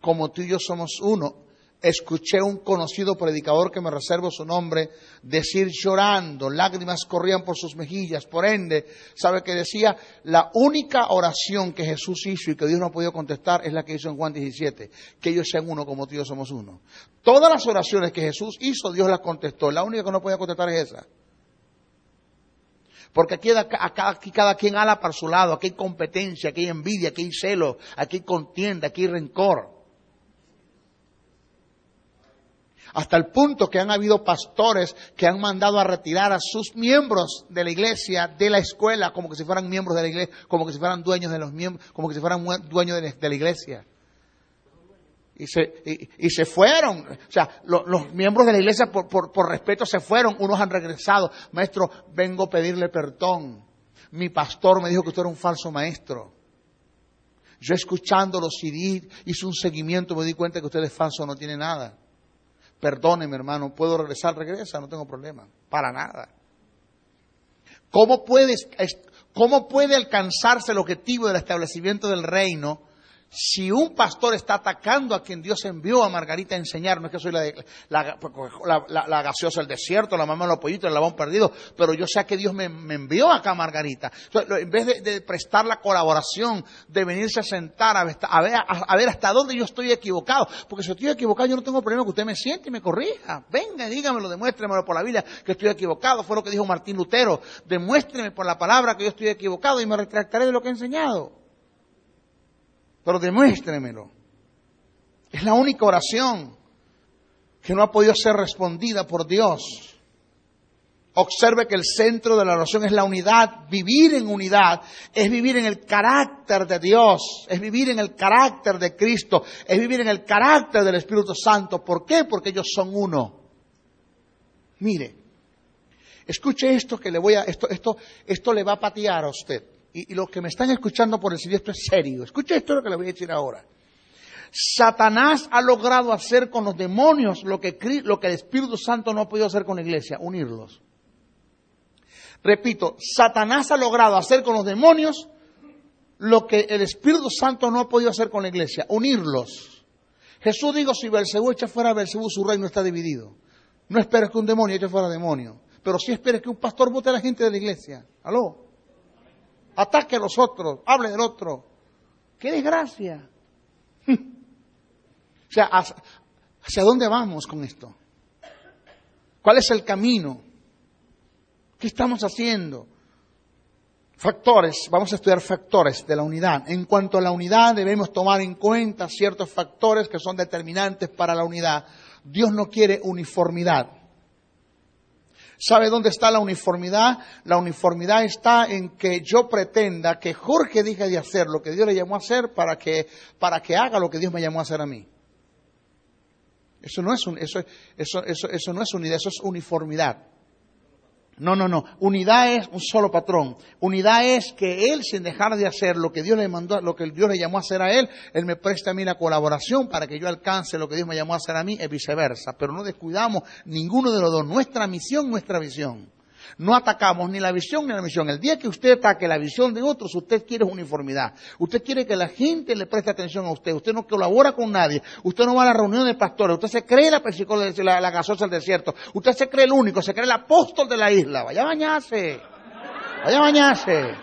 como tú y yo somos uno. Escuché un conocido predicador, que me reservo su nombre, decir llorando, lágrimas corrían por sus mejillas. Por ende, ¿sabe qué decía? La única oración que Jesús hizo y que Dios no ha podido contestar es la que hizo en Juan 17, que ellos sean uno como tú y yo somos uno. Todas las oraciones que Jesús hizo, Dios las contestó. La única que no podía contestar es esa. Porque aquí cada quien ala para su lado, aquí hay competencia, aquí hay envidia, aquí hay celo, aquí hay contienda, aquí hay rencor. Hasta el punto que han habido pastores que han mandado a retirar a sus miembros de la iglesia, de la escuela, como que si fueran miembros de la iglesia, como que si fueran dueños de los miembros, como que si fueran dueños de la iglesia. Y se fueron. O sea, los miembros de la iglesia por respeto se fueron. Unos han regresado. Maestro, vengo a pedirle perdón. Mi pastor me dijo que usted era un falso maestro. Yo escuchando los CD, hice un seguimiento, me di cuenta que usted es falso, no tiene nada. Perdóneme, hermano, ¿puedo regresar? Regresa, no tengo problema. Para nada. ¿Cómo puede alcanzarse el objetivo del establecimiento del reino si un pastor está atacando a quien Dios envió a Margarita a enseñar? No es que soy la gaseosa del desierto, la mamá de los pollitos, el labón perdido, pero yo sé que Dios me envió acá a Margarita. Entonces, en vez de prestar la colaboración, de venirse a sentar a ver hasta dónde yo estoy equivocado, porque si estoy equivocado yo no tengo problema que usted me siente y me corrija. Venga, dígamelo, demuéstremelo por la Biblia que estoy equivocado. Fue lo que dijo Martín Lutero. Demuéstreme por la palabra que yo estoy equivocado y me retractaré de lo que he enseñado. Pero demuéstremelo. Es la única oración que no ha podido ser respondida por Dios. Observe que el centro de la oración es la unidad. Vivir en unidad es vivir en el carácter de Dios. Es vivir en el carácter de Cristo. Es vivir en el carácter del Espíritu Santo. ¿Por qué? Porque ellos son uno. Mire, escuche esto que esto le va a patear a usted. Y los que me están escuchando por el CD, esto es serio. Escuche esto lo que le voy a decir ahora. Satanás ha logrado hacer con los demonios lo que el Espíritu Santo no ha podido hacer con la iglesia, unirlos. Repito, Satanás ha logrado hacer con los demonios lo que el Espíritu Santo no ha podido hacer con la iglesia, unirlos. Jesús dijo, si Beelzebú echa fuera a Beelzebú, su reino está dividido. No esperes que un demonio eche fuera demonio, pero sí esperes que un pastor bote a la gente de la iglesia. ¿Aló? Ataque a los otros, hable del otro. ¡Qué desgracia! O sea, ¿hacia dónde vamos con esto? ¿Cuál es el camino? ¿Qué estamos haciendo? Factores, vamos a estudiar factores de la unidad. En cuanto a la unidad, debemos tomar en cuenta ciertos factores que son determinantes para la unidad. Dios no quiere uniformidad. ¿Sabe dónde está la uniformidad? La uniformidad está en que yo pretenda que Jorge deje de hacer lo que Dios le llamó a hacer para que haga lo que Dios me llamó a hacer a mí. Eso no es unidad, eso es uniformidad. No. Unidad es un solo patrón. Unidad es que Él, sin dejar de hacer lo que Dios le mandó, lo que Dios le llamó a hacer a Él me presta a mí la colaboración para que yo alcance lo que Dios me llamó a hacer a mí, y viceversa. Pero no descuidamos ninguno de los dos. Nuestra misión, nuestra visión. No atacamos ni la visión ni la misión. El día que usted ataque la visión de otros, usted quiere uniformidad. Usted quiere que la gente le preste atención a usted. Usted no colabora con nadie. Usted no va a la reunión de pastores. Usted se cree la gaseosa del desierto. Usted se cree el único, se cree el apóstol de la isla. Vaya a bañarse. Vaya a bañarse.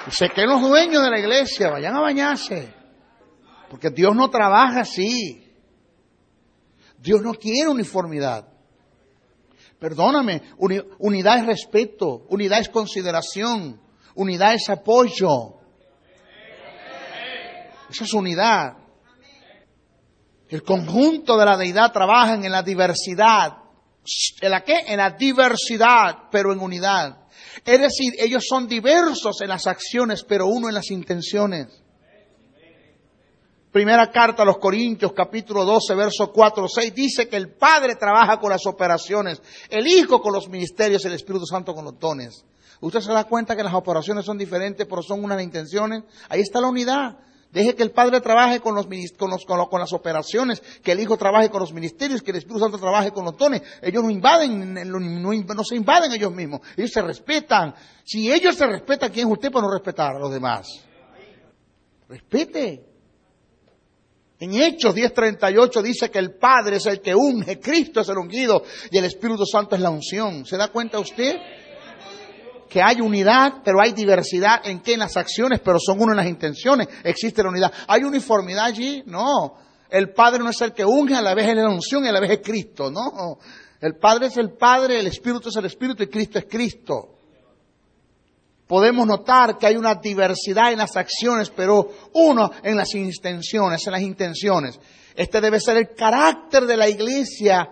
Y se creen los dueños de la iglesia. Vayan a bañarse. Porque Dios no trabaja así. Dios no quiere uniformidad. Perdóname, unidad es respeto, unidad es consideración, unidad es apoyo. Eso es unidad. El conjunto de la deidad trabajan en la diversidad. ¿En la qué? En la diversidad, pero en unidad. Es decir, ellos son diversos en las acciones, pero uno en las intenciones. Primera carta a los Corintios, capítulo 12, verso 4, 6, dice que el Padre trabaja con las operaciones, el Hijo con los ministerios, el Espíritu Santo con los dones. ¿Usted se da cuenta que las operaciones son diferentes, pero son unas intenciones? Ahí está la unidad. Deje que el Padre trabaje con las operaciones, que el Hijo trabaje con los ministerios, que el Espíritu Santo trabaje con los dones. Ellos no se invaden ellos mismos. Ellos se respetan. Si ellos se respetan, ¿quién es usted para no respetar a los demás? Respete. En Hechos 10:38 dice que el Padre es el que unge, Cristo es el ungido y el Espíritu Santo es la unción. ¿Se da cuenta usted? Que hay unidad, pero hay diversidad en qué, en las acciones, pero son uno en las intenciones. Existe la unidad. ¿Hay uniformidad allí? No. El Padre no es el que unge, a la vez es la unción y a la vez es Cristo. No. El Padre es el Padre, el Espíritu es el Espíritu y Cristo es Cristo. Podemos notar que hay una diversidad en las acciones, pero uno en las intenciones. Este debe ser el carácter de la iglesia,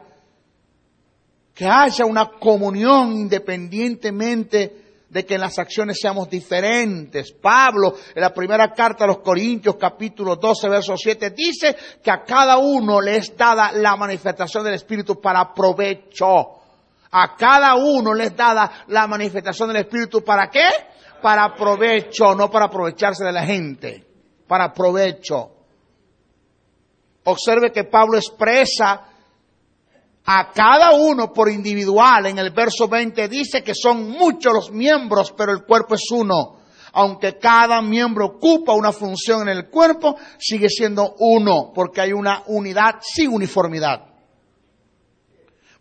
que haya una comunión independientemente de que en las acciones seamos diferentes. Pablo, en la primera carta a los Corintios, capítulo 12, verso 7, dice que a cada uno le es dada la manifestación del Espíritu para provecho. A cada uno le es dada la manifestación del Espíritu, ¿para qué? Para provecho, no para aprovecharse de la gente, para provecho. Observe que Pablo expresa a cada uno por individual. En el verso 20 dice que son muchos los miembros, pero el cuerpo es uno. Aunque cada miembro ocupa una función en el cuerpo, sigue siendo uno, porque hay una unidad sin uniformidad.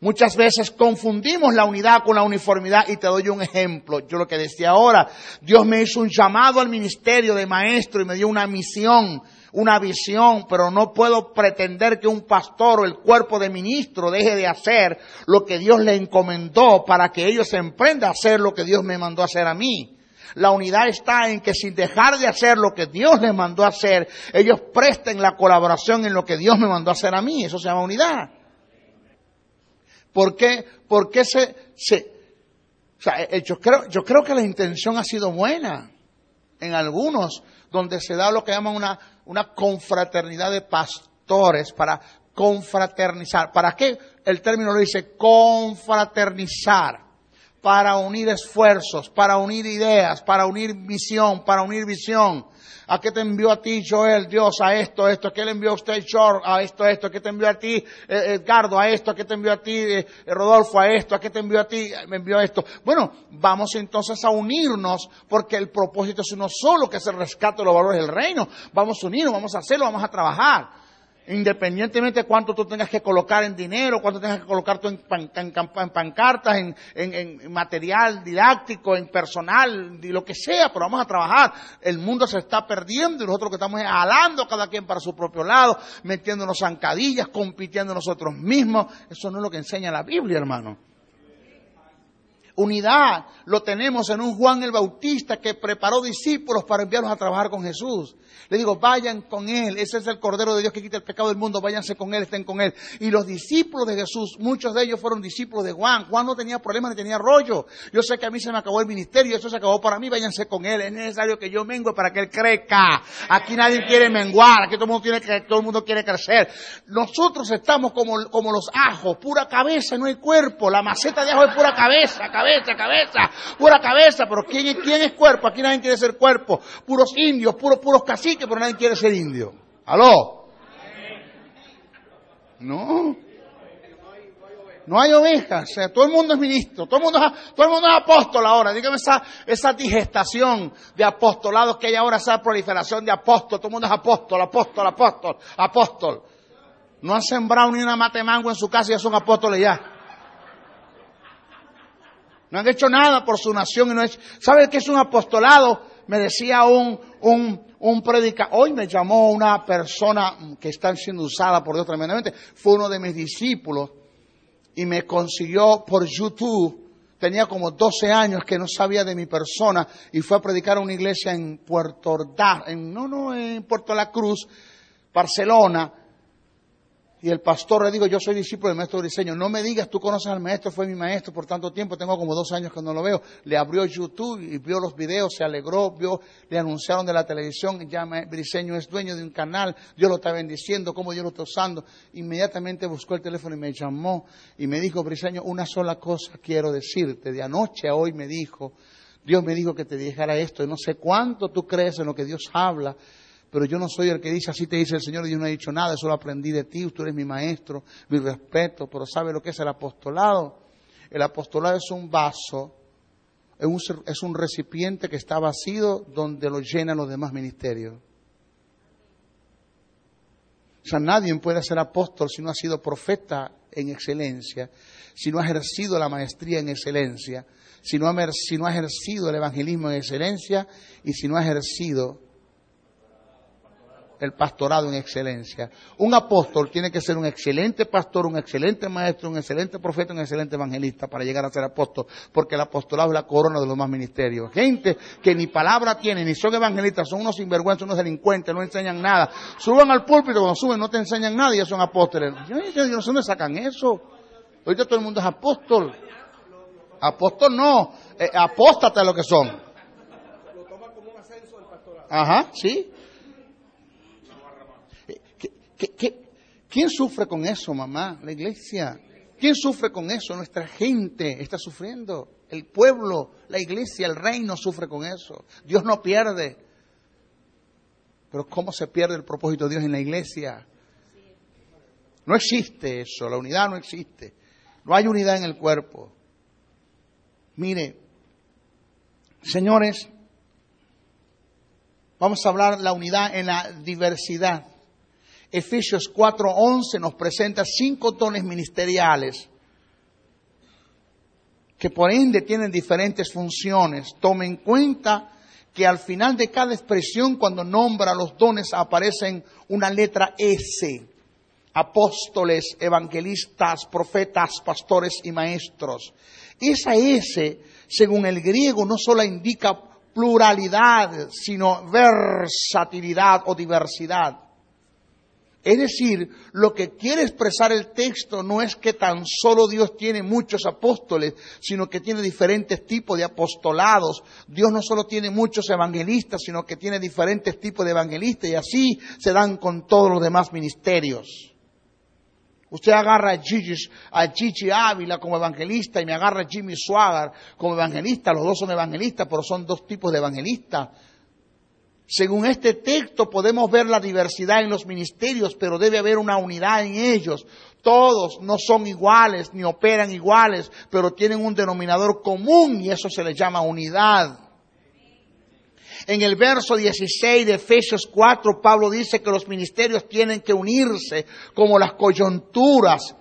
Muchas veces confundimos la unidad con la uniformidad y te doy un ejemplo. Yo lo que decía ahora, Dios me hizo un llamado al ministerio de maestro y me dio una misión, una visión, pero no puedo pretender que un pastor o el cuerpo de ministro deje de hacer lo que Dios le encomendó para que ellos emprendan a hacer lo que Dios me mandó a hacer a mí. La unidad está en que sin dejar de hacer lo que Dios les mandó a hacer, ellos presten la colaboración en lo que Dios me mandó a hacer a mí. Eso se llama unidad. ¿Por qué? Porque yo creo que la intención ha sido buena en algunos, donde se da lo que llaman una confraternidad de pastores para confraternizar. ¿Para qué? El término lo dice confraternizar. Para unir esfuerzos, para unir ideas, para unir visión, ¿A qué te envió a ti, Joel, Dios, a esto? ¿A qué le envió a usted, George, a esto? ¿A qué te envió a ti, Edgardo, a esto? ¿A qué te envió a ti, Rodolfo, a esto? ¿A qué te envió a ti? Me envió a esto. Bueno, vamos entonces a unirnos, porque el propósito es uno solo, que es el rescate de los valores del reino. Vamos a unirnos, vamos a hacerlo, vamos a trabajar. Independientemente de cuánto tú tengas que colocar en dinero, cuánto tengas que colocar tú en pancartas, en material didáctico, en personal, y lo que sea, pero vamos a trabajar. El mundo se está perdiendo y nosotros lo que estamos es jalando cada quien para su propio lado, metiéndonos zancadillas, compitiendo nosotros mismos. Eso no es lo que enseña la Biblia, hermano. Unidad lo tenemos en un Juan el Bautista que preparó discípulos para enviarlos a trabajar con Jesús. Le digo, vayan con Él, ese es el Cordero de Dios que quita el pecado del mundo, váyanse con Él, estén con Él. Y los discípulos de Jesús, muchos de ellos fueron discípulos de Juan. Juan no tenía problemas ni tenía rollo. Yo sé que a mí se me acabó el ministerio, eso se acabó para mí, váyanse con Él. Es necesario que yo mengue para que Él crezca. Aquí nadie quiere menguar, aquí todo el mundo quiere crecer. Nosotros estamos como los ajos, pura cabeza, no hay cuerpo. La maceta de ajo es pura cabeza, pura cabeza. Pero ¿quién es cuerpo? Aquí nadie quiere ser cuerpo. Puros indios, puros caciques, pero nadie quiere ser indio. ¿Aló? No hay ovejas. O sea, todo el mundo es ministro, todo el mundo es apóstol ahora. Dígame esa digestación de apostolados que hay ahora, esa proliferación de apóstol. Todo el mundo es apóstol. No han sembrado ni una mate mango en su casa y ya son apóstoles ya. No han hecho nada por su nación. ¿Sabe qué es un apostolado? Me decía un predicador. Hoy me llamó una persona que está siendo usada por Dios tremendamente. Fue uno de mis discípulos y me consiguió por YouTube. Tenía como 12 años que no sabía de mi persona y fue a predicar a una iglesia en Puerto La Cruz, Barcelona. Y el pastor le digo, yo soy discípulo del maestro Briceño. No me digas, tú conoces al maestro, fue mi maestro por tanto tiempo, tengo como 2 años que no lo veo. Le abrió YouTube y vio los videos, se alegró, le anunciaron de la televisión, ya Briceño es dueño de un canal, Dios lo está bendiciendo, cómo Dios lo está usando. Inmediatamente buscó el teléfono y me llamó y me dijo, Briceño, una sola cosa quiero decirte. De anoche a hoy me dijo, Dios me dijo que te dijera esto, y no sé cuánto tú crees en lo que Dios habla, Pero yo no soy el que dice, así te dice el Señor, y yo no he dicho nada, eso lo aprendí de ti, tú eres mi maestro, mi respeto. Pero ¿sabe lo que es el apostolado? El apostolado es un vaso, es un recipiente que está vacío donde lo llenan los demás ministerios. O sea, nadie puede ser apóstol si no ha sido profeta en excelencia, si no ha ejercido la maestría en excelencia, si no ha ejercido el evangelismo en excelencia y si no ha ejercido el pastorado en excelencia. Un apóstol tiene que ser un excelente pastor, un excelente maestro, un excelente profeta, un excelente evangelista para llegar a ser apóstol, porque el apostolado es la corona de los más ministerios. Gente que ni palabra tiene, ni son evangelistas, son unos sinvergüenzas, unos delincuentes, no enseñan nada. Suban al púlpito, cuando suben no te enseñan nada y ya son apóstoles. Yo no sé dónde sacan eso. Ahorita todo el mundo es apóstol. Apóstol no, apóstata es lo que son. Lo toma como un ascenso del pastorado. Ajá, sí. ¿Quién sufre con eso, mamá? La iglesia. ¿Quién sufre con eso? Nuestra gente está sufriendo. El pueblo, la iglesia, el reino sufre con eso. Dios no pierde. Pero ¿cómo se pierde el propósito de Dios en la iglesia? No existe eso, la unidad no existe. No hay unidad en el cuerpo. Mire, señores, vamos a hablar de la unidad en la diversidad. Efesios 4:11 nos presenta 5 dones ministeriales que por ende tienen diferentes funciones. Tome en cuenta que al final de cada expresión, cuando nombra los dones, aparecen una letra S. Apóstoles, evangelistas, profetas, pastores y maestros. Esa S, según el griego, no solo indica pluralidad, sino versatilidad o diversidad. Es decir, lo que quiere expresar el texto no es que tan solo Dios tiene muchos apóstoles, sino que tiene diferentes tipos de apostolados. Dios no solo tiene muchos evangelistas, sino que tiene diferentes tipos de evangelistas y así se dan con todos los demás ministerios. Usted agarra a Gigi Ávila como evangelista y me agarra a Jimmy Swaggart como evangelista. Los dos son evangelistas, pero son 2 tipos de evangelistas. Según este texto podemos ver la diversidad en los ministerios, pero debe haber una unidad en ellos. Todos no son iguales ni operan iguales, pero tienen un denominador común y eso se le llama unidad. En el verso 16 de Efesios 4, Pablo dice que los ministerios tienen que unirse como las coyunturas.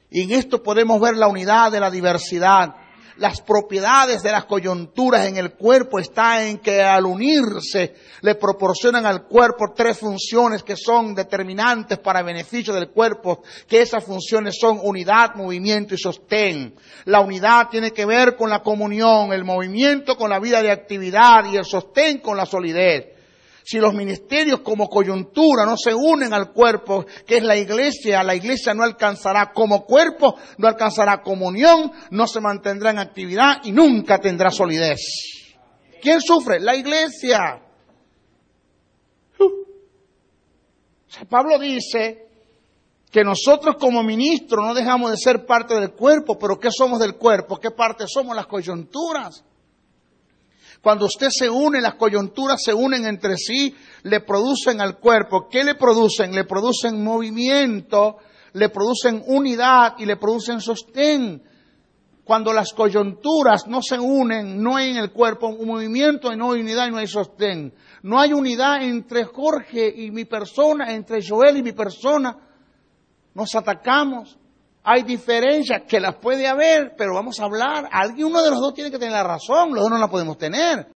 Y en esto podemos ver la unidad de la diversidad. Las propiedades de las coyunturas en el cuerpo están en que al unirse le proporcionan al cuerpo 3 funciones que son determinantes para beneficio del cuerpo, que esas funciones son unidad, movimiento y sostén. La unidad tiene que ver con la comunión, el movimiento con la vida de actividad y el sostén con la solidez. Si los ministerios como coyuntura no se unen al cuerpo, que es la iglesia no alcanzará como cuerpo, no alcanzará comunión, no se mantendrá en actividad y nunca tendrá solidez. ¿Quién sufre? La iglesia. Pablo dice que nosotros como ministros no dejamos de ser parte del cuerpo, pero ¿qué somos del cuerpo? ¿Qué parte somos? Las coyunturas. Cuando usted se une, las coyunturas se unen entre sí, le producen al cuerpo. ¿Qué le producen? Le producen movimiento, le producen unidad y le producen sostén. Cuando las coyunturas no se unen, no hay en el cuerpo un movimiento y no hay unidad y no hay sostén. No hay unidad entre Jorge y mi persona, entre Joel y mi persona. Nos atacamos. Hay diferencias que las puede haber, pero vamos a hablar. Uno de los dos tiene que tener la razón, los dos no la podemos tener.